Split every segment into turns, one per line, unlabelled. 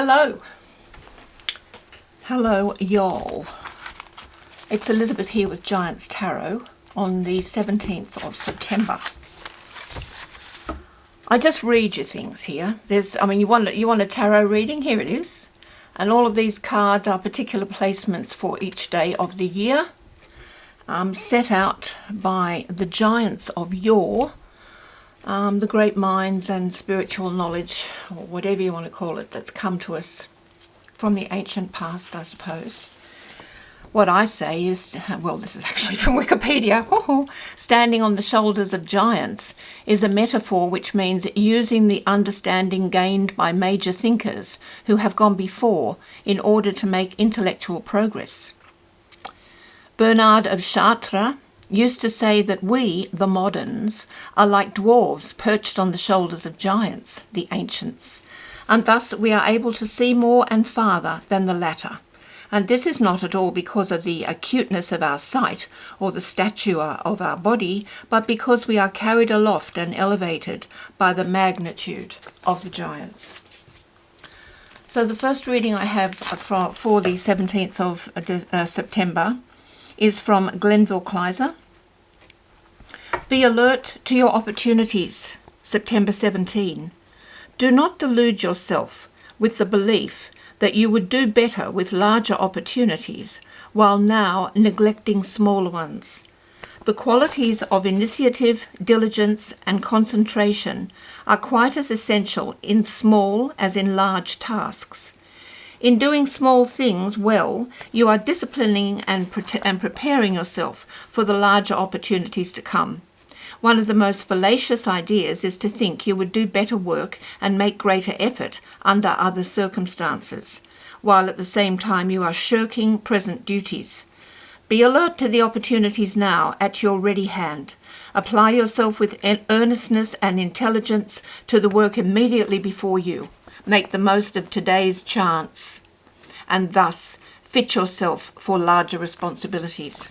Hello. Hello, y'all. It's Elizabeth here with Giants Tarot on the 17th of September. I just read you things here. You want a tarot reading? Here it is. And all of these cards are particular placements for each day of the year, set out by the giants of yore, the great minds and spiritual knowledge, or whatever you want to call it, that's come to us from the ancient past, I suppose. What I say is, this is actually from Wikipedia, standing on the shoulders of giants is a metaphor which means using the understanding gained by major thinkers who have gone before in order to make intellectual progress. Bernard of Chartres used to say that we, the moderns, are like dwarves perched on the shoulders of giants, the ancients, and thus we are able to see more and farther than the latter. And this is not at all because of the acuteness of our sight or the stature of our body, but because we are carried aloft and elevated by the magnitude of the giants. So the first reading I have for the 17th of September is from Glenville, Kleiser. Be alert to your opportunities, September 17. Do not delude yourself with the belief that you would do better with larger opportunities while now neglecting smaller ones. The qualities of initiative, diligence, and concentration are quite as essential in small as in large tasks. In doing small things well, you are disciplining and preparing yourself for the larger opportunities to come. One of the most fallacious ideas is to think you would do better work and make greater effort under other circumstances, while at the same time you are shirking present duties. Be alert to the opportunities now at your ready hand. Apply yourself with earnestness and intelligence to the work immediately before you. Make the most of today's chance, and thus fit yourself for larger responsibilities.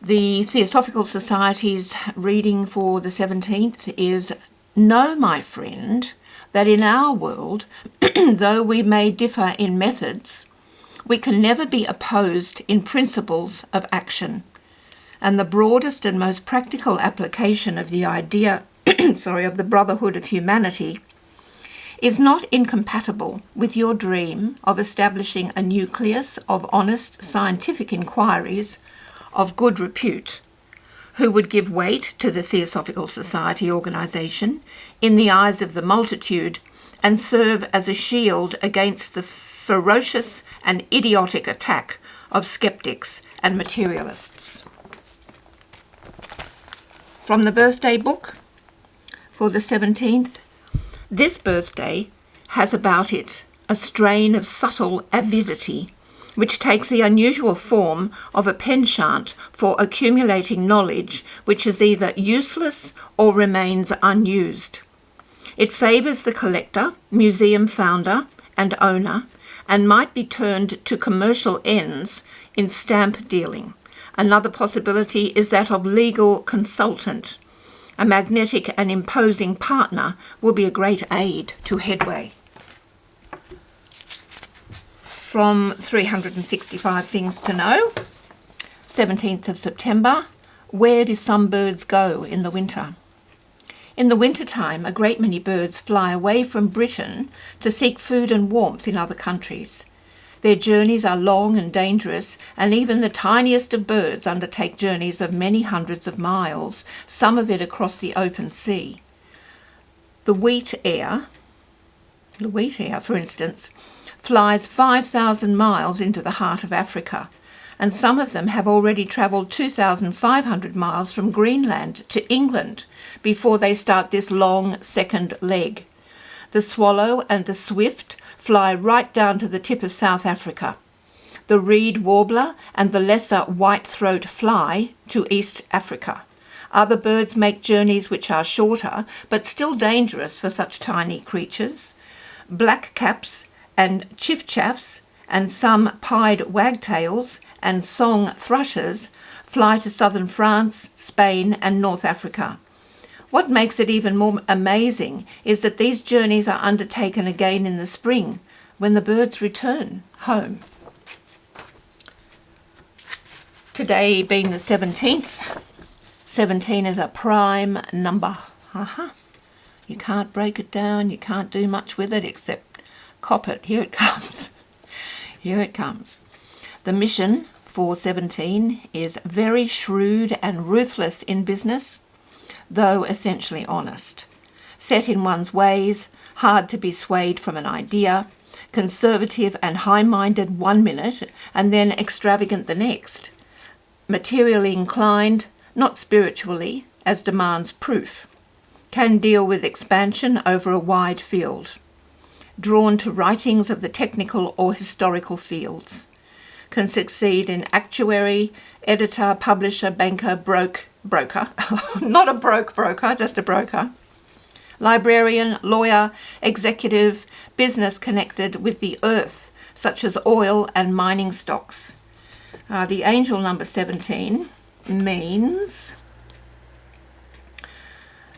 The Theosophical Society's reading for the 17th is, know, my friend, that in our world, though we may differ in methods, we can never be opposed in principles of action. And the broadest and most practical application of the idea of the brotherhood of humanity is not incompatible with your dream of establishing a nucleus of honest scientific inquiries of good repute, who would give weight to the Theosophical Society organisation in the eyes of the multitude and serve as a shield against the ferocious and idiotic attack of skeptics and materialists. From the birthday book for the 17th, this birthday has about it a strain of subtle avidity, which takes the unusual form of a penchant for accumulating knowledge which is either useless or remains unused. It favours the collector, museum founder and owner, and might be turned to commercial ends in stamp dealing. Another possibility is that of legal consultant. A magnetic and imposing partner will be a great aid to headway. From 365 Things to Know, 17th of September, where do some birds go in the winter? In the wintertime, a great many birds fly away from Britain to seek food and warmth in other countries. Their journeys are long and dangerous, and even the tiniest of birds undertake journeys of many hundreds of miles, some of it across the open sea. The wheat ear, for instance, flies 5,000 miles into the heart of Africa, and some of them have already travelled 2,500 miles from Greenland to England before they start this long second leg. The swallow and the swift fly right down to the tip of South Africa. The reed warbler and the lesser white-throat fly to East Africa. Other birds make journeys which are shorter, but still dangerous for such tiny creatures. Blackcaps and chiffchaffs and some pied wagtails and song thrushes fly to southern France, Spain and North Africa. What makes it even more amazing is that these journeys are undertaken again in the spring, when the birds return home. Today being the 17th, 17 is a prime number. You can't break it down, you can't do much with it except cop it. Here it comes. Here it comes. The mission for 17 is very shrewd and ruthless in business, though essentially honest. Set in one's ways, hard to be swayed from an idea, conservative and high-minded 1 minute and then extravagant the next. Materially inclined, not spiritually, as demands proof. Can deal with expansion over a wide field. Drawn to writings of the technical or historical fields. Can succeed in actuary, editor, publisher, banker, broker, not a broker, just a broker. Librarian, lawyer, executive, business connected with the earth, such as oil and mining stocks. The angel number 17 means,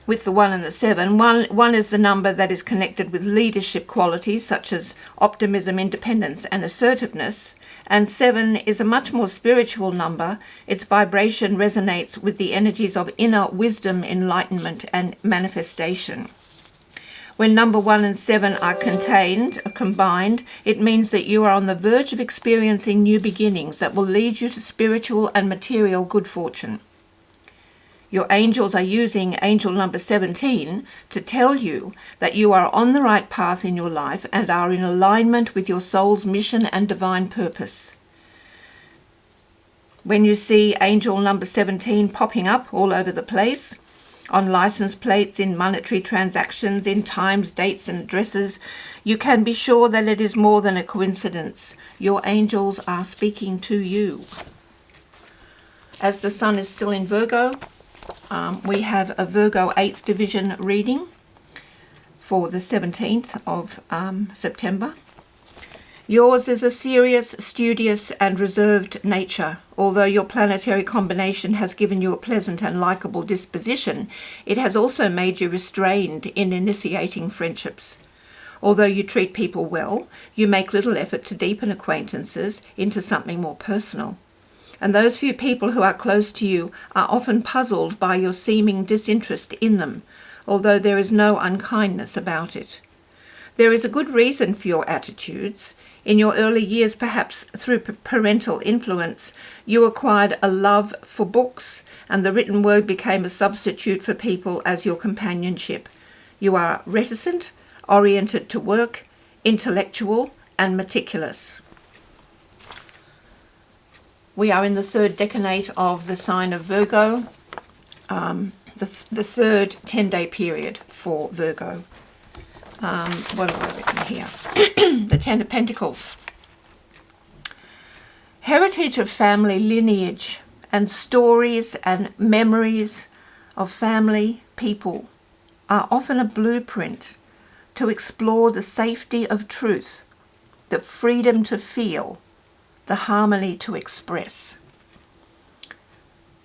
with the 1 and the 7, one is the number that is connected with leadership qualities such as optimism, independence and assertiveness, and 7 is a much more spiritual number. Its vibration resonates with the energies of inner wisdom, enlightenment and manifestation. When number 1 and 7 are combined, it means that you are on the verge of experiencing new beginnings that will lead you to spiritual and material good fortune. Your angels are using angel number 17 to tell you that you are on the right path in your life and are in alignment with your soul's mission and divine purpose. When you see angel number 17 popping up all over the place, on license plates, in monetary transactions, in times, dates and addresses, you can be sure that it is more than a coincidence. Your angels are speaking to you. As the sun is still in Virgo, we have a Virgo 8th division reading for the 17th of September. Yours is a serious, studious and reserved nature. Although your planetary combination has given you a pleasant and likeable disposition, it has also made you restrained in initiating friendships. Although you treat people well, you make little effort to deepen acquaintances into something more personal. And those few people who are close to you are often puzzled by your seeming disinterest in them, although there is no unkindness about it. There is a good reason for your attitudes. In your early years, perhaps through parental influence, you acquired a love for books, and the written word became a substitute for people as your companionship. You are reticent, oriented to work, intellectual, and meticulous. We are in the 3rd decanate of the sign of Virgo, the 3rd 10-day period for Virgo. What have I written here? The 10 of Pentacles. Heritage of family lineage and stories and memories of family people are often a blueprint to explore the safety of truth, the freedom to feel, the harmony to express.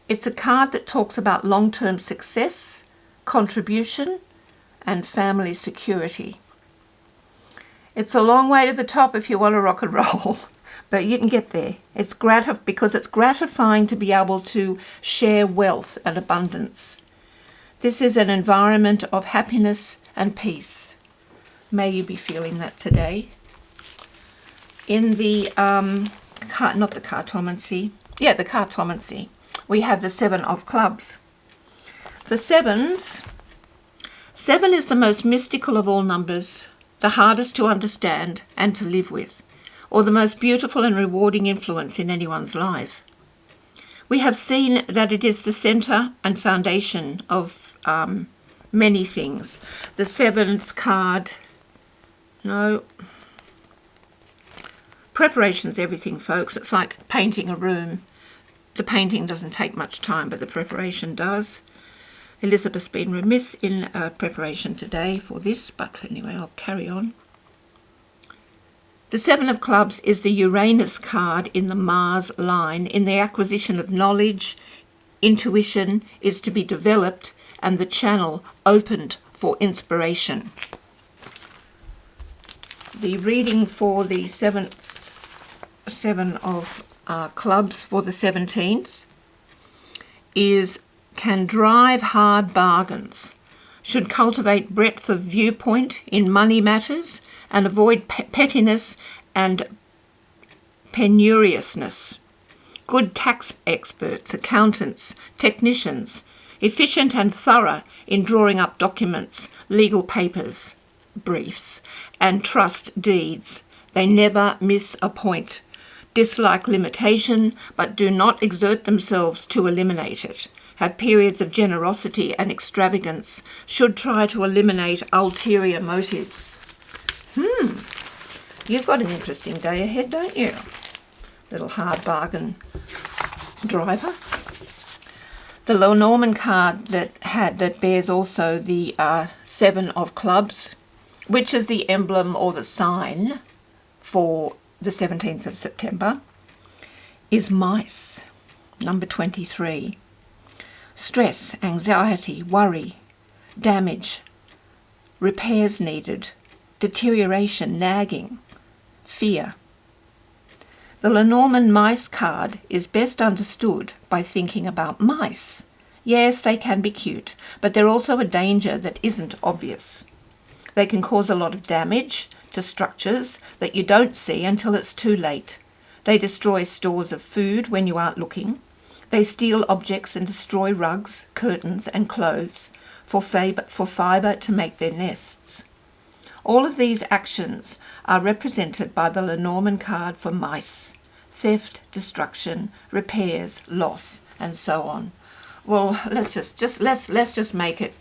It's a card that talks about long-term success, contribution, and family security. It's a long way to the top if you want to rock and roll, but you can get there. It's because it's gratifying to be able to share wealth and abundance. This is an environment of happiness and peace. May you be feeling that today. In the not the Cartomancy, the Cartomancy, we have the 7 of clubs. For 7s, 7 is the most mystical of all numbers, the hardest to understand and to live with, or the most beautiful and rewarding influence in anyone's life. We have seen that it is the centre and foundation of many things. The 7th card, preparation's everything, folks. It's like painting a room. The painting doesn't take much time, but the preparation does. Elizabeth's been remiss in preparation today for this, but anyway, I'll carry on. The 7 of clubs is the Uranus card in the Mars line. In the acquisition of knowledge, intuition is to be developed and the channel opened for inspiration. The reading for the seven of clubs for the 17th is can drive hard bargains, should cultivate breadth of viewpoint in money matters and avoid pettiness and penuriousness. Good tax experts, accountants, technicians, efficient and thorough in drawing up documents, legal papers, briefs, and trust deeds. They never miss a point. Dislike limitation, but do not exert themselves to eliminate it. Have periods of generosity and extravagance. Should try to eliminate ulterior motives. You've got an interesting day ahead, don't you? Little hard bargain driver. The Lenormand card that bears also the 7 of clubs, which is the emblem or the sign for the 17th of September, is mice, number 23. Stress, anxiety, worry, damage, repairs needed, deterioration, nagging, fear. The Lenormand mice card is best understood by thinking about mice. Yes, they can be cute, but they're also a danger that isn't obvious. They can cause a lot of damage to structures that you don't see until it's too late. They destroy stores of food when you aren't looking. They steal objects and destroy rugs, curtains and clothes for fibre to make their nests. All of these actions are represented by the Lenormand card for mice: theft, destruction, repairs, loss, and so on. Well, let's just make it,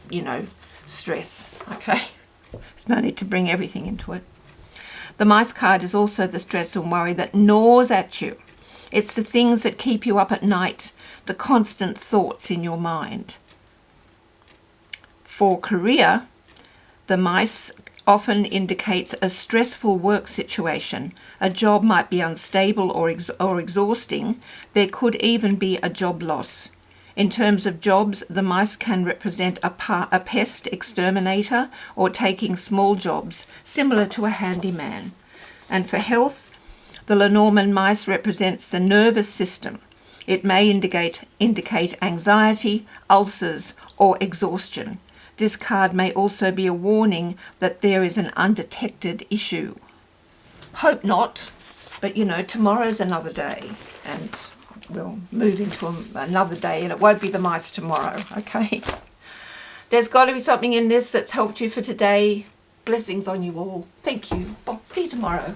stress, okay? There's no need to bring everything into it. The mice card is also the stress and worry that gnaws at you. It's the things that keep you up at night, the constant thoughts in your mind. For career, the mice often indicates a stressful work situation. A job might be unstable or exhausting. There could even be a job loss. In terms of jobs, the mice can represent a pest exterminator or taking small jobs, similar to a handyman. And for health, the Lenormand mice represents the nervous system. It may indicate anxiety, ulcers, or exhaustion. This card may also be a warning that there is an undetected issue. Hope not, but tomorrow's another day, and we'll move into another day, and it won't be the mice tomorrow, okay? There's got to be something in this that's helped you for today. Blessings on you all. Thank you. See you tomorrow.